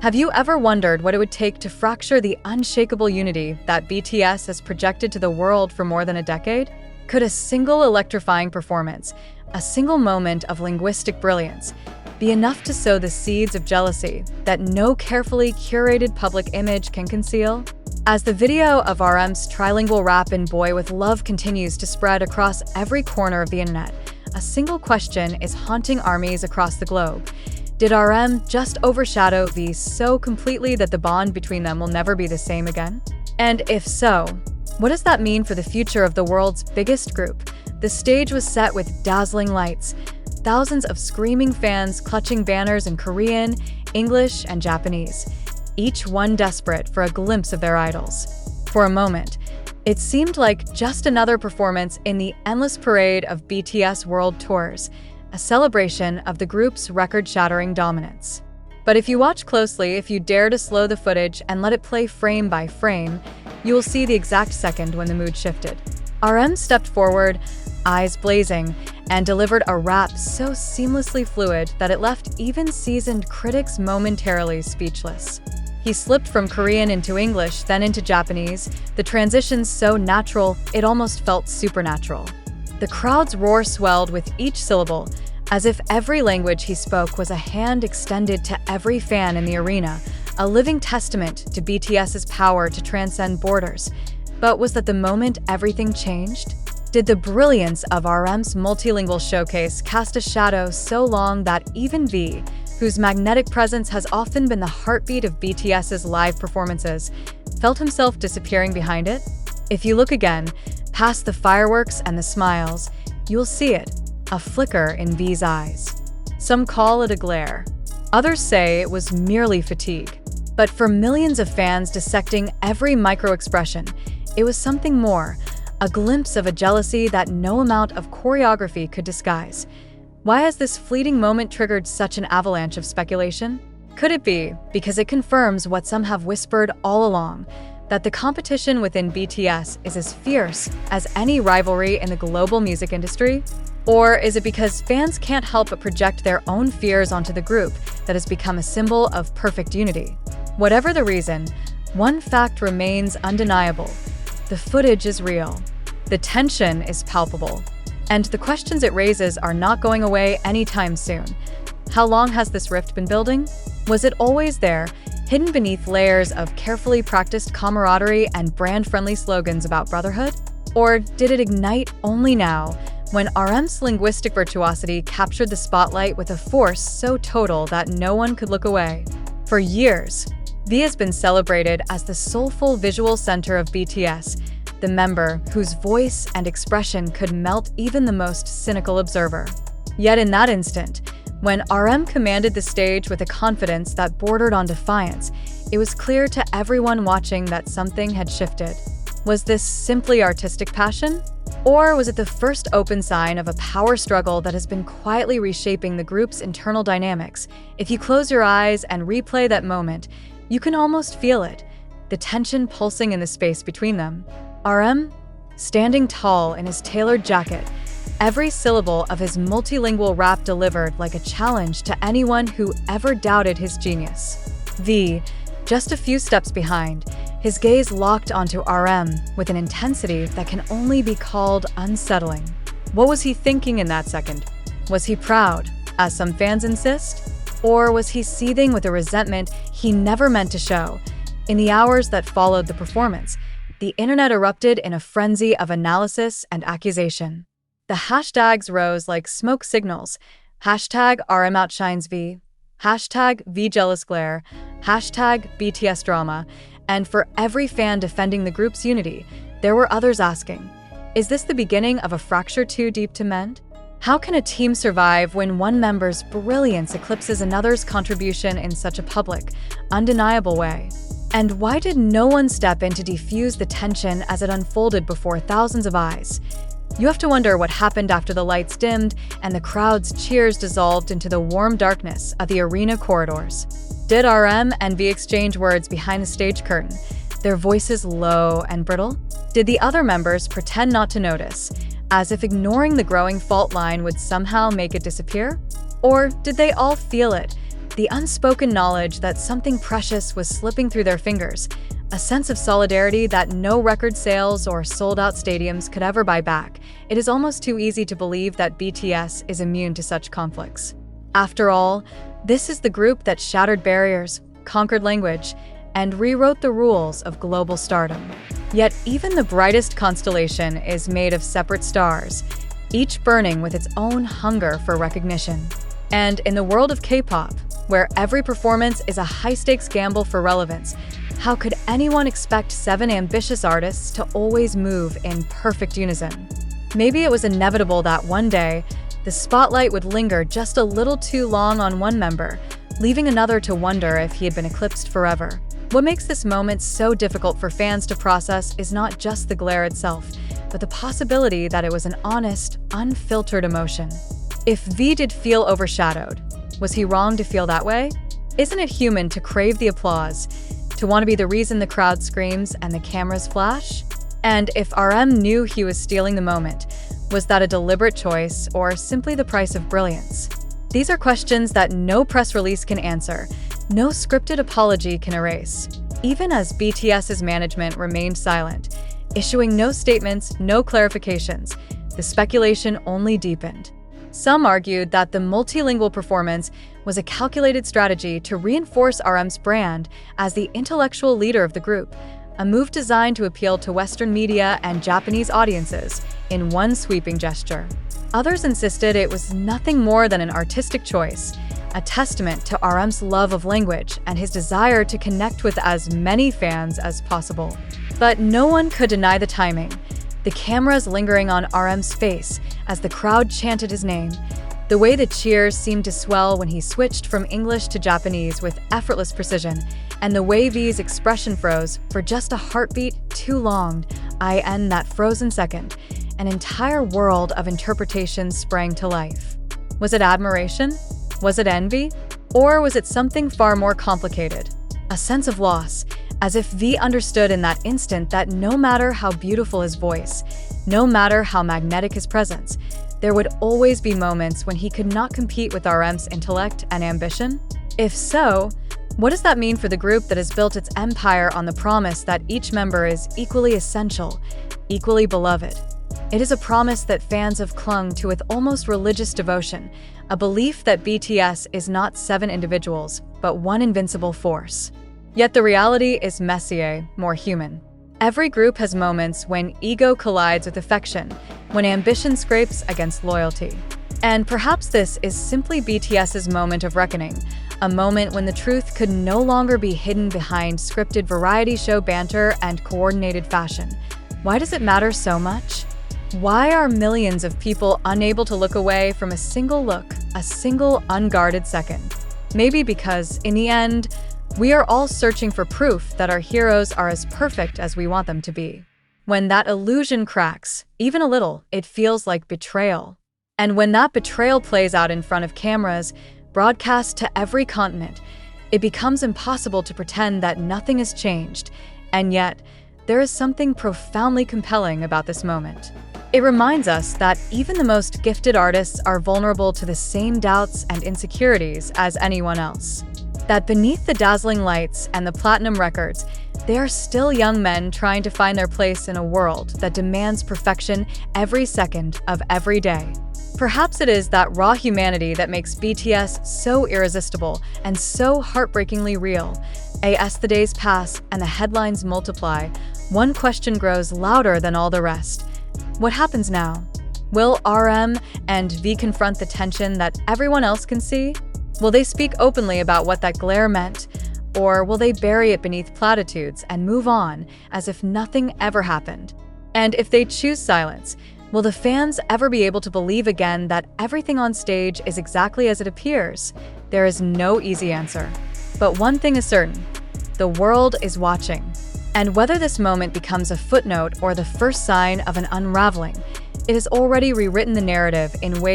Have you ever wondered what it would take to fracture the unshakable unity that BTS has projected to the world for more than a decade? Could a single electrifying performance, a single moment of linguistic brilliance, be enough to sow the seeds of jealousy that no carefully curated public image can conceal? As the video of RM's trilingual rap in Boy With Love continues to spread across every corner of the internet, a single question is haunting armies across the globe. Did RM just overshadow V so completely that the bond between them will never be the same again? And if so, what does that mean for the future of the world's biggest group? The stage was set with dazzling lights, thousands of screaming fans clutching banners in Korean, English, and Japanese, each one desperate for a glimpse of their idols. For a moment, it seemed like just another performance in the endless parade of BTS world tours, a celebration of the group's record-shattering dominance. But if you watch closely, if you dare to slow the footage and let it play frame by frame, you will see the exact second when the mood shifted. RM stepped forward, eyes blazing, and delivered a rap so seamlessly fluid that it left even seasoned critics momentarily speechless. He slipped from Korean into English, then into Japanese, the transitions so natural it almost felt supernatural. The crowd's roar swelled with each syllable, as if every language he spoke was a hand extended to every fan in the arena, a living testament to BTS's power to transcend borders. But was that the moment everything changed? Did the brilliance of RM's multilingual showcase cast a shadow so long that even V, whose magnetic presence has often been the heartbeat of BTS's live performances, felt himself disappearing behind it? If you look again, past the fireworks and the smiles, you'll see it, a flicker in V's eyes. Some call it a glare. Others say it was merely fatigue. But for millions of fans dissecting every micro-expression, it was something more, a glimpse of a jealousy that no amount of choreography could disguise. Why has this fleeting moment triggered such an avalanche of speculation? Could it be because it confirms what some have whispered all along, that the competition within BTS is as fierce as any rivalry in the global music industry? Or is it because fans can't help but project their own fears onto the group that has become a symbol of perfect unity? Whatever the reason, one fact remains undeniable. The footage is real. The tension is palpable. And the questions it raises are not going away anytime soon. How long has this rift been building? Was it always there, hidden beneath layers of carefully practiced camaraderie and brand-friendly slogans about brotherhood? Or did it ignite only now, when RM's linguistic virtuosity captured the spotlight with a force so total that no one could look away? For years, V has been celebrated as the soulful visual center of BTS, the member whose voice and expression could melt even the most cynical observer. Yet in that instant, when RM commanded the stage with a confidence that bordered on defiance, it was clear to everyone watching that something had shifted. Was this simply artistic passion? Or was it the first open sign of a power struggle that has been quietly reshaping the group's internal dynamics? If you close your eyes and replay that moment, you can almost feel it, the tension pulsing in the space between them. RM, standing tall in his tailored jacket, every syllable of his multilingual rap delivered like a challenge to anyone who ever doubted his genius. V, just a few steps behind, his gaze locked onto RM with an intensity that can only be called unsettling. What was he thinking in that second? Was he proud, as some fans insist? Or was he seething with a resentment he never meant to show? In the hours that followed the performance, the internet erupted in a frenzy of analysis and accusation. The hashtags rose like smoke signals. Hashtag RM outshines V, hashtag V jealous glare, hashtag BTS drama, and for every fan defending the group's unity, there were others asking, is this the beginning of a fracture too deep to mend? How can a team survive when one member's brilliance eclipses another's contribution in such a public, undeniable way? And why did no one step in to defuse the tension as it unfolded before thousands of eyes? You have to wonder what happened after the lights dimmed and the crowd's cheers dissolved into the warm darkness of the arena corridors. Did RM and V exchange words behind the stage curtain, their voices low and brittle? Did the other members pretend not to notice, as if ignoring the growing fault line would somehow make it disappear? Or did they all feel it, the unspoken knowledge that something precious was slipping through their fingers, a sense of solidarity that no record sales or sold-out stadiums could ever buy back. It is almost too easy to believe that BTS is immune to such conflicts. After all, this is the group that shattered barriers, conquered language, and rewrote the rules of global stardom. Yet even the brightest constellation is made of separate stars, each burning with its own hunger for recognition. And in the world of K-pop, where every performance is a high-stakes gamble for relevance, how could anyone expect 7 ambitious artists to always move in perfect unison? Maybe it was inevitable that one day, the spotlight would linger just a little too long on one member, leaving another to wonder if he had been eclipsed forever. What makes this moment so difficult for fans to process is not just the glare itself, but the possibility that it was an honest, unfiltered emotion. If V did feel overshadowed, was he wrong to feel that way? Isn't it human to crave the applause, to want to be the reason the crowd screams and the cameras flash? And if RM knew he was stealing the moment, was that a deliberate choice or simply the price of brilliance? These are questions that no press release can answer, no scripted apology can erase. Even as BTS's management remained silent, issuing no statements, no clarifications, the speculation only deepened. Some argued that the multilingual performance was a calculated strategy to reinforce RM's brand as the intellectual leader of the group, a move designed to appeal to Western media and Japanese audiences in one sweeping gesture. Others insisted it was nothing more than an artistic choice, a testament to RM's love of language and his desire to connect with as many fans as possible. But no one could deny the timing. The cameras lingering on RM's face as the crowd chanted his name, the way the cheers seemed to swell when he switched from English to Japanese with effortless precision, and the way V's expression froze for just a heartbeat too long, in that frozen second, an entire world of interpretations sprang to life. Was it admiration? Was it envy? Or was it something far more complicated? A sense of loss, as if V understood in that instant that no matter how beautiful his voice, no matter how magnetic his presence, there would always be moments when he could not compete with RM's intellect and ambition? If so, what does that mean for the group that has built its empire on the promise that each member is equally essential, equally beloved? It is a promise that fans have clung to with almost religious devotion, a belief that BTS is not 7 individuals, but one invincible force. Yet the reality is messier, more human. Every group has moments when ego collides with affection, when ambition scrapes against loyalty. And perhaps this is simply BTS's moment of reckoning, a moment when the truth could no longer be hidden behind scripted variety show banter and coordinated fashion. Why does it matter so much? Why are millions of people unable to look away from a single look, a single unguarded second? Maybe because, in the end, we are all searching for proof that our heroes are as perfect as we want them to be. When that illusion cracks, even a little, it feels like betrayal. And when that betrayal plays out in front of cameras, broadcast to every continent, it becomes impossible to pretend that nothing has changed. And yet, there is something profoundly compelling about this moment. It reminds us that even the most gifted artists are vulnerable to the same doubts and insecurities as anyone else. That beneath the dazzling lights and the platinum records, they are still young men trying to find their place in a world that demands perfection every second of every day. Perhaps it is that raw humanity that makes BTS so irresistible and so heartbreakingly real. As the days pass and the headlines multiply, one question grows louder than all the rest. What happens now? Will RM and V confront the tension that everyone else can see? Will they speak openly about what that glare meant? Or will they bury it beneath platitudes and move on as if nothing ever happened? And if they choose silence, will the fans ever be able to believe again that everything on stage is exactly as it appears? There is no easy answer. But one thing is certain, the world is watching. And whether this moment becomes a footnote or the first sign of an unraveling, it has already rewritten the narrative in ways